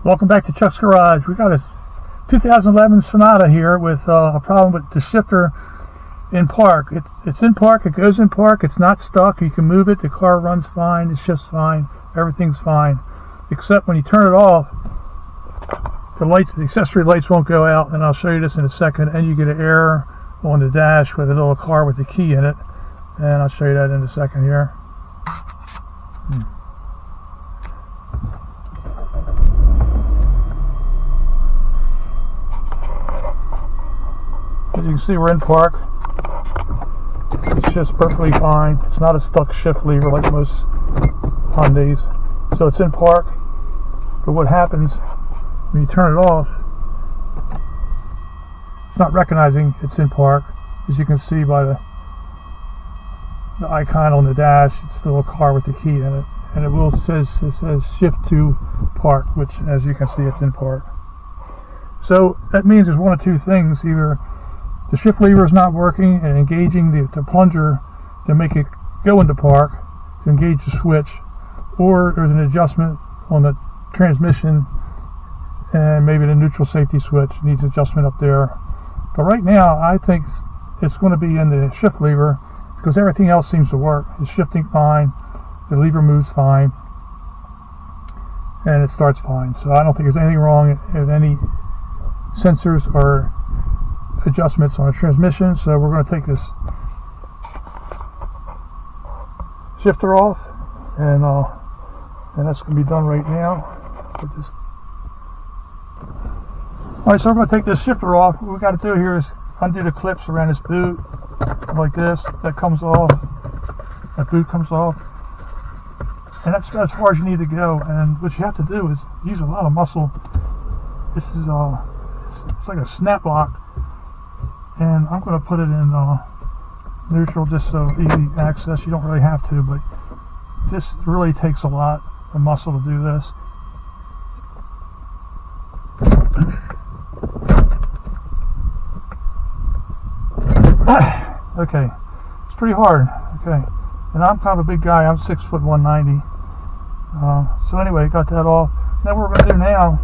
Welcome back to Chuck's Garage. We got a 2011 Sonata here with a problem with the shifter in park. It's in park, it goes in park, it's not stuck, you can move it, the car runs fine, it shifts fine, everything's fine. Except when you turn it off, the accessory lights won't go out, and I'll show you this in a second, and you get an error on the dash with a little car with the key in it, and I'll show you that in a second here. As you can see, we're in park. It's just perfectly fine. It's not a stuck shift lever like most Hyundais. So it's in park. But what happens when you turn it off, it's not recognizing it's in park. As you can see by the icon on the dash, it's the little car with the key in it. And it says shift to park, which, as you can see, it's in park. So that means there's one of two things. Either the shift lever is not working and engaging the plunger to make it go into park, to engage the switch, or there's an adjustment on the transmission, and maybe the neutral safety switch needs adjustment up there. But right now, I think it's going to be in the shift lever, because everything else seems to work. It's shifting fine, the lever moves fine, and it starts fine. So I don't think there's anything wrong with any sensors or adjustments on the transmission. So we're going to take this shifter off, and that's going to be done right now. Alright, so we're going to take this shifter off. What we got to do here is undo the clips around this boot like this. That comes off, that boot comes off, and that's as far as you need to go. And what you have to do is use a lot of muscle. This is it's like a snap lock, and I'm going to put it in neutral just so easy access. You don't really have to, but this really takes a lot of muscle to do this. Okay, it's pretty hard. Okay, and I'm kind of a big guy. I'm 6 foot 190. So anyway, got that off. Then what we're going to do now,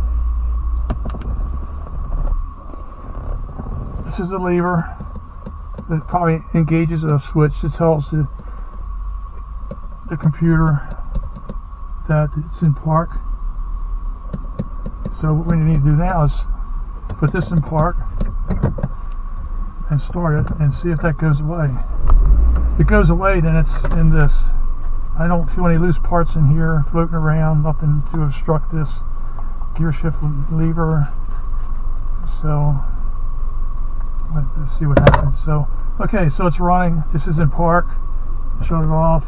this is the lever that probably engages a switch that tells the computer that it's in park. So what we need to do now is put this in park and start it and see if that goes away. If it goes away, then it's in this. I don't feel any loose parts in here floating around, nothing to obstruct this gear shift lever. So let's see what happens. So okay, so it's running. This is in park. Shut it off,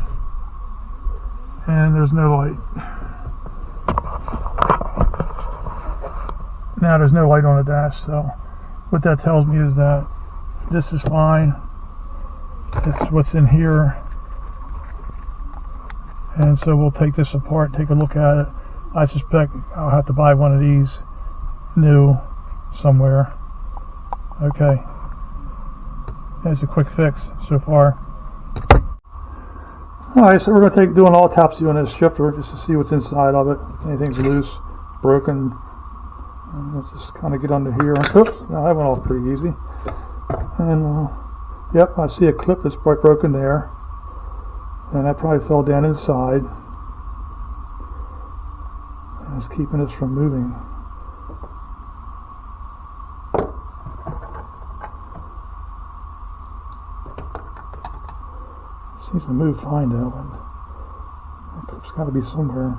and there's no light. Now there's no light on the dash. So what that tells me is that this is fine. It's what's in here. And so we'll take this apart, take a look at it. I suspect I'll have to buy one of these new somewhere. Okay. That's a quick fix so far. Alright, so we're going to do an autopsy on this shifter just to see what's inside of it. Anything's loose, broken. And let's just kind of get under here. Oops, no, that went off pretty easy. And yep, I see a clip that's broken there, and that probably fell down inside, and it's keeping us from moving. It seems to move fine though, and that clip's got to be somewhere.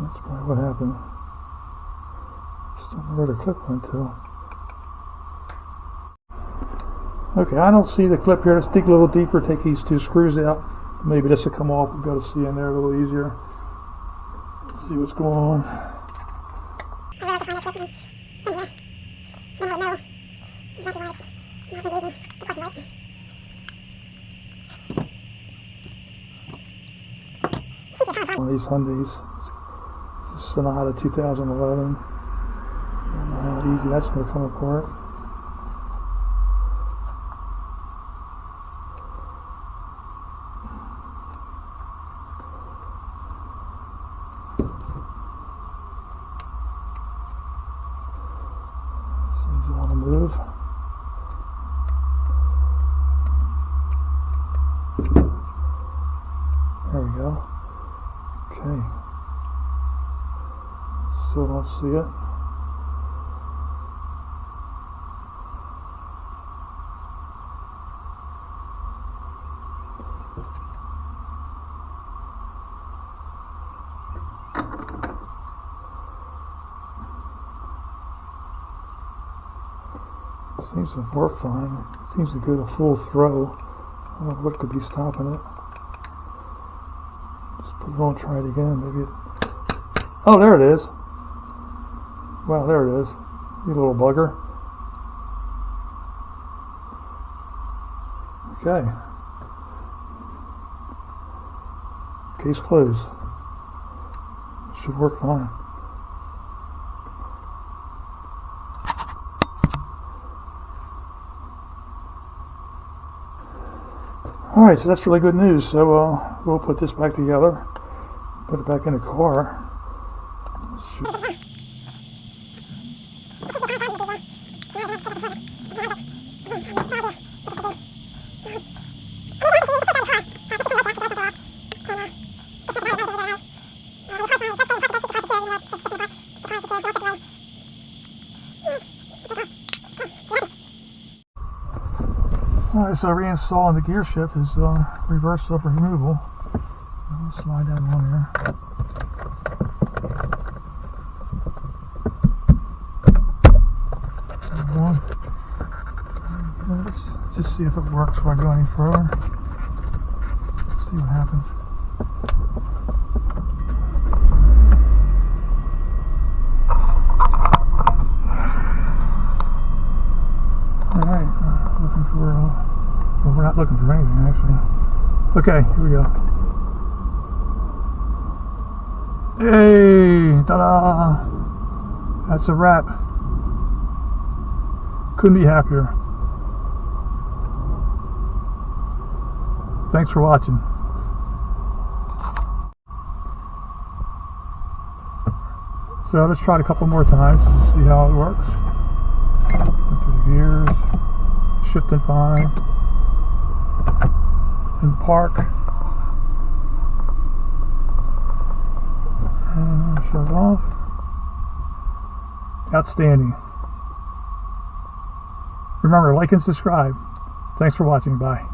That's probably what happened. Just don't know where the clip went to. Okay, I don't see the clip here. Let's dig a little deeper, take these two screws out. Maybe this will come off. We'll be able to see in there a little easier. Let's see what's going on. One of these Hyundais, Sonata 2011. I don't know how easy that's going to come apart. Things want to move. There we go. Okay. Still don't see it. Seems to work fine. It seems to go to full throw. I don't know what could be stopping it. Just put it on, try it again. Maybe it... Oh, there it is. Wow, there it is. You little bugger. Okay. Case closed. Should work fine. Alright, so that's really good news. So we'll put this back together, put it back in the car. Alright, so reinstalling the gear shift is reverse slipper removal. I'll slide that on here. Let's just see if it works before I go any further. Let's see what happens. Alright, looking for, well, we're not looking for anything actually. Okay, here we go. Hey, ta-da! That's a wrap. Couldn't be happier. Thanks for watching. So let's try it a couple more times and see how it works. Go through the gears, shifting fine. In park. And shut it off. Outstanding. Remember, like and subscribe. Thanks for watching. Bye.